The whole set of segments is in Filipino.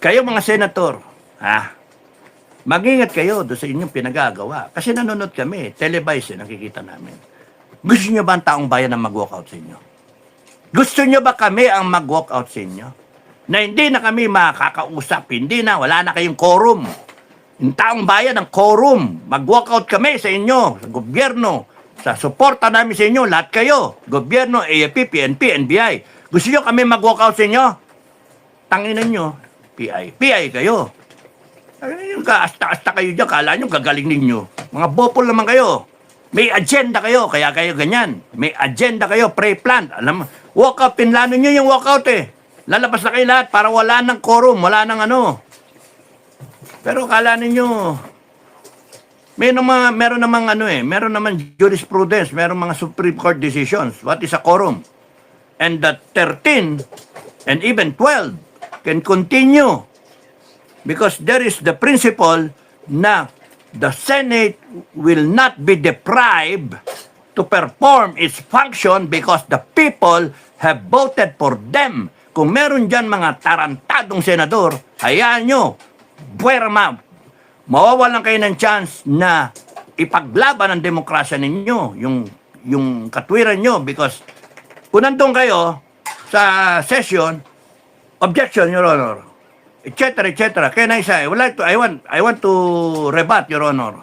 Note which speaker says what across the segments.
Speaker 1: Kayo mga senator, mag-ingat kayo doon sa inyong pinagagawa. Kasi nanonood kami, televised nakikita namin. Gusto nyo ba ang taong bayan na mag-walkout sa inyo? Gusto nyo ba kami ang mag-walkout sa inyo? Na hindi na kami makakausap, hindi na, wala na kayong quorum. Yung taong bayan ng quorum, mag-walkout kami sa inyo, sa gobyerno, sa suporta namin sa inyo, lahat kayo, gobyerno, AFP, PNP, NBI. Gusto nyo kami mag-walkout sa inyo? Tanginan nyo, PI kayo. Yung kaasta-asta kayo dyan, kala nyo gagaling ninyo. Mga bopol naman kayo. May agenda kayo, kaya kayo ganyan. May agenda kayo, pre-planned. Alam mo, walkout, pinlano nyo yung walkout eh. Lalabas na kayo lahat para wala ng quorum, wala ng ano. Pero kala ninyo, meron namang jurisprudence, meron mga Supreme Court decisions. What is a quorum? And the 13 and even 12 can continue because there is the principle na the Senate will not be deprived to perform its function because the people have voted for them. Kung meron dyan mga tarantadong senador, hayaan nyo, mawawalan kayo ng chance na ipaglaban ang demokrasya ninyo, yung katwiran nyo, because kung nandun kayo sa session, objection, Your Honor, etc. Can I say, I want to rebut, Your Honor.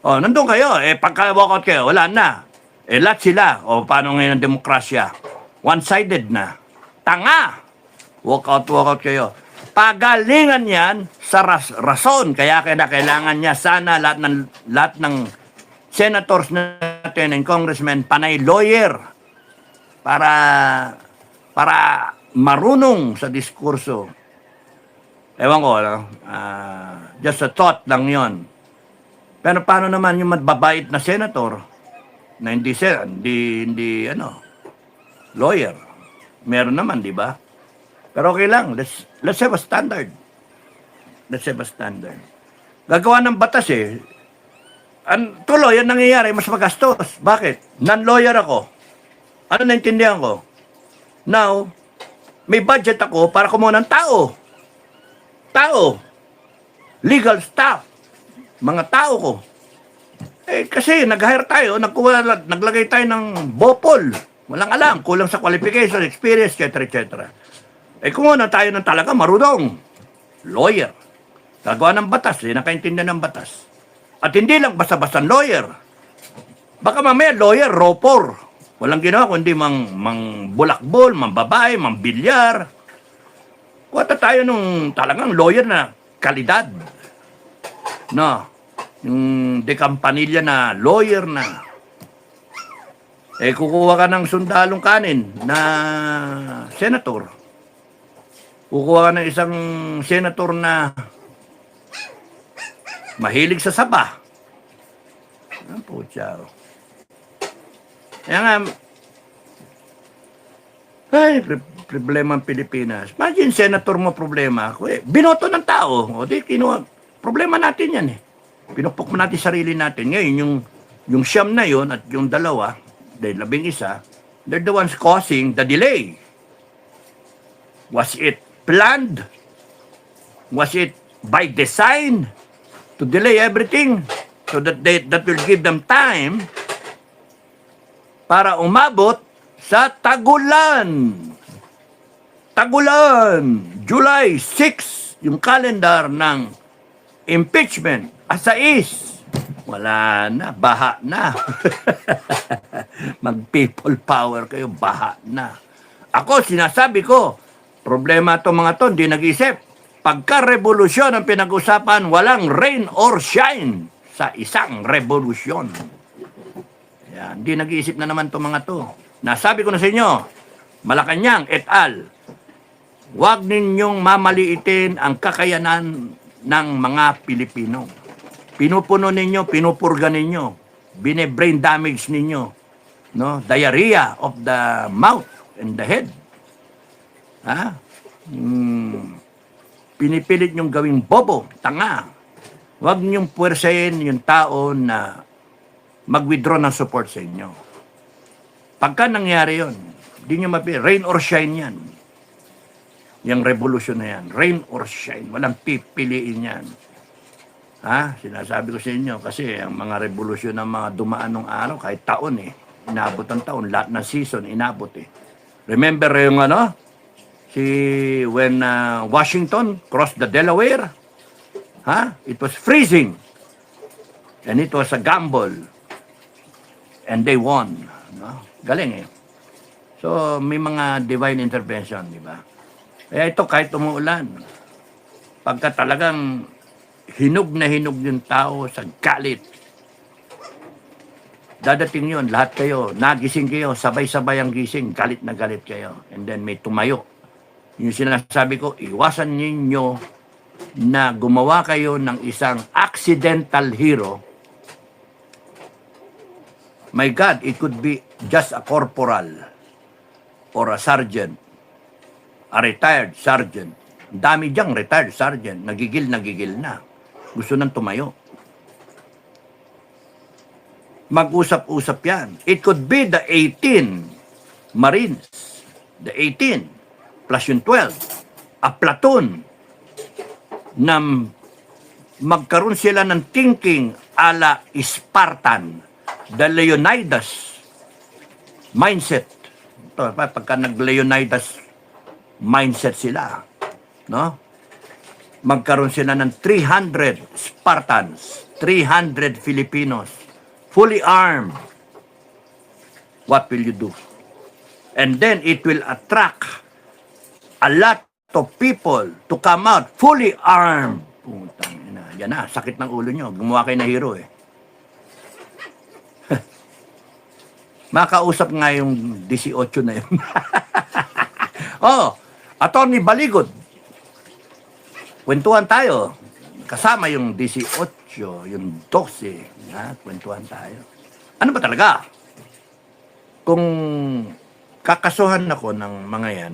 Speaker 1: O, nandun kayo, pagka-walkout kayo, wala na. Lahat sila, paano ngayon ang demokrasya? One-sided na. Tanga! Walkout kayo. Pagalingan yan sa rason. Kaya kailangan niya sana lahat ng senators natin and congressmen panay lawyer para marunong sa diskurso. Ewan ko, just a thought lang yon. Pero paano naman yung mababait na senator na hindi lawyer? Meron naman, di ba? Pero okay lang, let's have a standard. Let's have a standard. Gagawa ng batas tuloy, yan nangyayari, mas magastos. Bakit? Non-lawyer ako. Ano naintindihan ko? Now, may budget ako para kumuha ng tao. Legal staff. Mga tao ko. Kasi nag-hire tayo, naglagay tayo ng bopol. Walang alam, kulang sa qualification, experience, etc. Kung tayo ng talaga marunong, lawyer. Gagawa ng batas, nakaintindihan ng batas. At hindi lang basta-basta lawyer. Baka mamaya lawyer, ropor. Walang ginawa kundi mang bulakbol, mang babae, mang bilyar. Kuha tayo nung talagang lawyer na kalidad. No, yung de Campanilla na lawyer na. Kukuha ka ng sundalong kanin na senator. Kukuha ka ng isang senator na mahilig sa saba. Ang putya. Kaya nga, problema ang Pilipinas. Imagine, senator mo problema. Binoto ng tao. O di, problema natin yan Pinupok mo natin sarili natin. Ngayon, yung siyam na yon at yung dalawa, dahil 11, they're the ones causing the delay. Was it planned? Was it by design to delay everything so that will give them time para umabot sa tagulan? July 6, yung calendar ng impeachment. Asais. Wala na, baha na. Mag-people power kayo, baha na. Ako, sinasabi ko, problema itong mga to, hindi nag-isip. Pagka-revolusyon ang pinag-usapan, walang rain or shine sa isang revolusyon. Yan, hindi nag-iisip na naman itong mga to. Nasabi ko na sa inyo, Malacanang et al. Huwag ninyong mamaliitin ang kakayanan ng mga Pilipino. Pinupuno ninyo, pinupurga ninyo, bine-brain damage ninyo, no? Diarrhea of the mouth and the head. Pinipilit nyong gawing bobo, tanga. Huwag nyong puwersahin yung tao na mag-withdraw ng support sa inyo. Pagka nangyari yon, di nyo rain or shine yan. Yung revolution na yan. Rain or shine. Walang pipiliin yan. Ha? Sinasabi ko sa inyo kasi ang mga revolusyon ng mga dumaan ng araw, kahit taon eh. Inabot ang taon. Lahat ng season, inabot eh. Remember yung when Washington crossed the Delaware? Ha? It was freezing. And it was a gamble. And they won. No? Galing eh. So, may mga divine intervention, di ba? Kaya ito, kahit umuulan, pagka talagang hinog na hinog yung tao sa galit, dadating yun, lahat kayo, nagising kayo, sabay-sabay ang gising, galit na galit kayo. And then may tumayo. Yung sinasabi ko, iwasan ninyo na gumawa kayo ng isang accidental hero. My God, it could be just a corporal or a sergeant, a retired sergeant. Ang dami diyang retired sergeant, nagigil na. Gusto nang tumayo. Mag-usap-usap yan. It could be the 18 Marines, the 18 plus yung 12, a platoon na magkaroon sila ng thinking ala Spartan, the Leonidas mindset. Ito, pagka nag-Leonidas mindset sila, no? Magkaroon sila ng 300 Spartans, 300 Filipinos, fully armed. What will you do? And then it will attract a lot of people to come out fully armed. Putang ina, yan na, sakit ng ulo nyo. Gumawa kayo na hero eh. Makausap nga yung 18 na yun. Attorney Baligod. Kwentuhan tayo. Kasama yung 18, yung 12. Kwentuhan tayo. Ano ba talaga? Kung kakasuhan ako ng mga yan,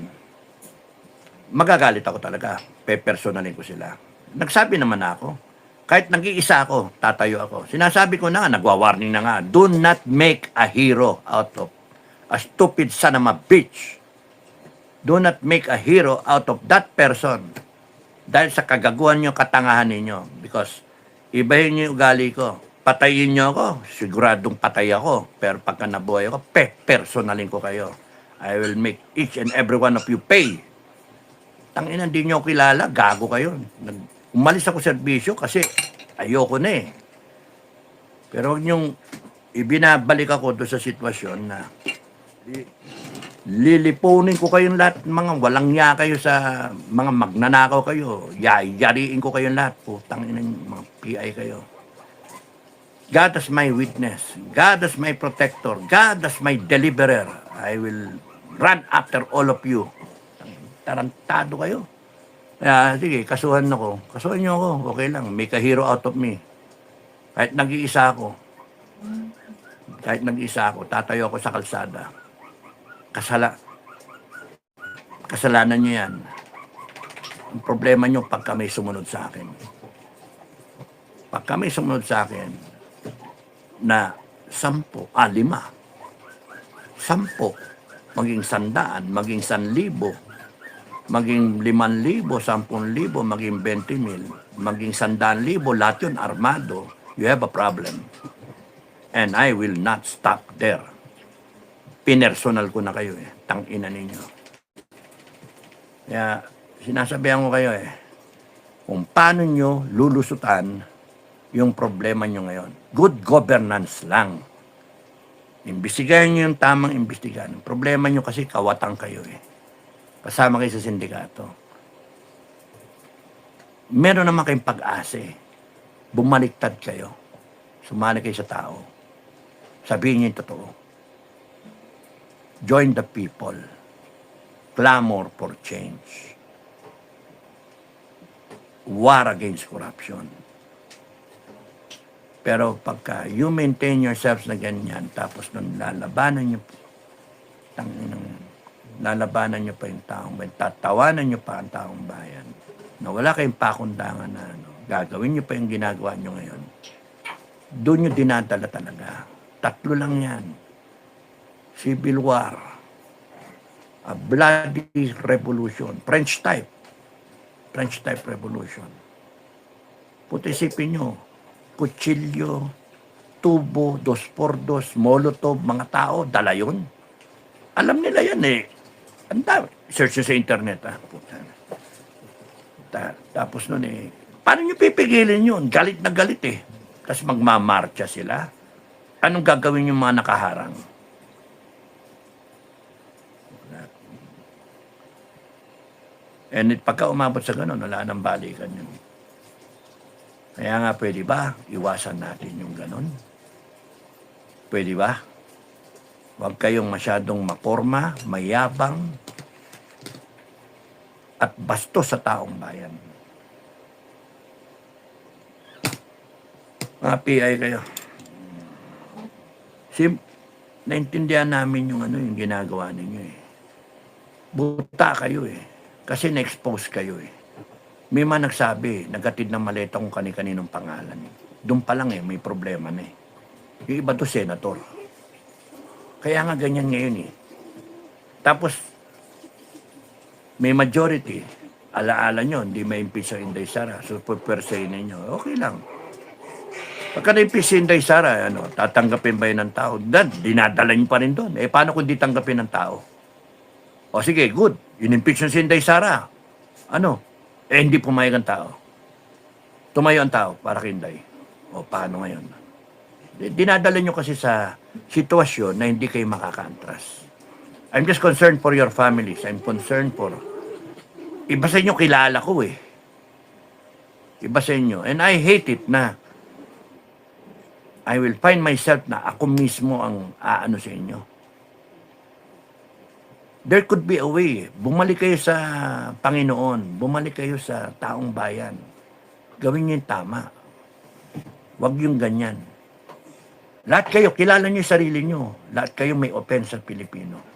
Speaker 1: magagalit ako talaga. Pepersonalin ko sila. Nagsabi naman ako, kahit nag-iisa ako, tatayo ako. Sinasabi ko na nga, nagwa-warning na nga, do not make a hero out of a stupid son of a bitch. Do not make a hero out of that person. Dahil sa kagaguhan nyo, katangahan ninyo. Because ibahin nyo yung ugali ko. Patayin nyo ako, siguradong patay ako. Pero pagka nabuhay ako, personalin ko kayo. I will make each and every one of you pay. Tangina, hindi nyo kilala, gago kayo. Umalis ako sa serbisyo kasi ayoko na eh. Pero yung ibinabalik ako doon sa sitwasyon na lilipunin ko kayong lahat, mga walang niya kayo sa mga magnanakaw kayo. Yariin ko kayong lahat. Putang ina, mga PI kayo. God is my witness. God is my protector. God is my deliverer. I will run after all of you. Tarantado kayo. Kaya, sige, kasuhan ako. Kasuhan nyo ako. Okay lang. Make a hero out of me. Kahit nag-iisa ako. Tatayo ako sa kalsada. Kasalanan nyo yan. Ang problema nyo pagka may sumunod sa akin. Pagka may sumunod sa akin na 5, 10, maging 100, maging 1,000, maging 5,000, 10,000, maging 20,000, maging 100,000, lahat yun armado, you have a problem. And I will not stop there. Pinersonal ko na kayo eh. Tangina ninyo. Kaya sinasabihan ko kayo eh, kung paano nyo lulusutan yung problema nyo ngayon. Good governance lang. Imbestigahan nyo yung tamang imbestigahan. Problema nyo kasi kawatang kayo eh. Kasama kayo sa sindikato. Meron naman kayong pag-asa eh. Bumaliktad kayo. Sumali kayo sa tao. Sabihin niyo yung totoo. Join the people. Clamor for change. War against corruption. Pero pagka you maintain yourselves na ganyan, tapos nung lalabanan nyo, lalabanan nyo pa yung taong bayan, tatawanan nyo pa ang taong bayan, na wala kayong pakundangan na gagawin nyo pa yung ginagawa nyo ngayon, doon nyo dinadala talaga. 3 lang yan. Civil war, A bloody revolution. French type revolution. Puti isipin nyo, kutsilyo, tubo, 2x2, molotov, mga tao, dala yun. Alam nila yan eh. Ang dami. Search nyo sa internet Puta. Tapos nun eh, paano nyo pipigilin yun? Galit na galit eh. Tapos magmamarcha sila. Anong gagawin yung mga nakaharang? And pagka umabot sa ganun, wala nang balikan yun. Kaya nga, pwede ba iwasan natin yung ganun? Pwede ba? Huwag kayong masyadong maporma, mayabang, at bastos sa taong bayan. Mga PI kayo. Naintindihan namin yung yung ginagawa ninyo eh. Buta kayo eh. Kasi na-expose kayo eh. May mga nagsabi, nagatid ng maleta kung kani-kaninong pangalan. Doon pa lang may problema na eh. Yung iba to senator. Kaya nga ganyan ngayon eh. Tapos, may majority, alaala nyo, hindi may impeach ang Inday Sara. So, pupwersahin ninyo, okay lang. Pagka na-impeach si Inday Sara, tatanggapin ba yun ng tao? Dinadala nyo pa rin doon. Eh, paano kung di tanggapin ng tao? O sige, good. In-impeach na si Inday Sara. Hindi pumayag ang tao. Tumayo ang tao para kay Inday. O paano ngayon? Dinadala nyo kasi sa sitwasyon na hindi kayo makaka-atras. I'm just concerned for your families. I'm concerned for... Iba sa inyo, kilala ko eh. Iba sa inyo. And I hate it na I will find myself na ako mismo ang aano sa inyo. There could be a way. Bumalik kayo sa Panginoon. Bumalik kayo sa taong bayan. Gawin niyo yung tama. Huwag yung ganyan. Lahat kayo, kilala niyo yung sarili niyo. Lahat kayo may offense sa Pilipino.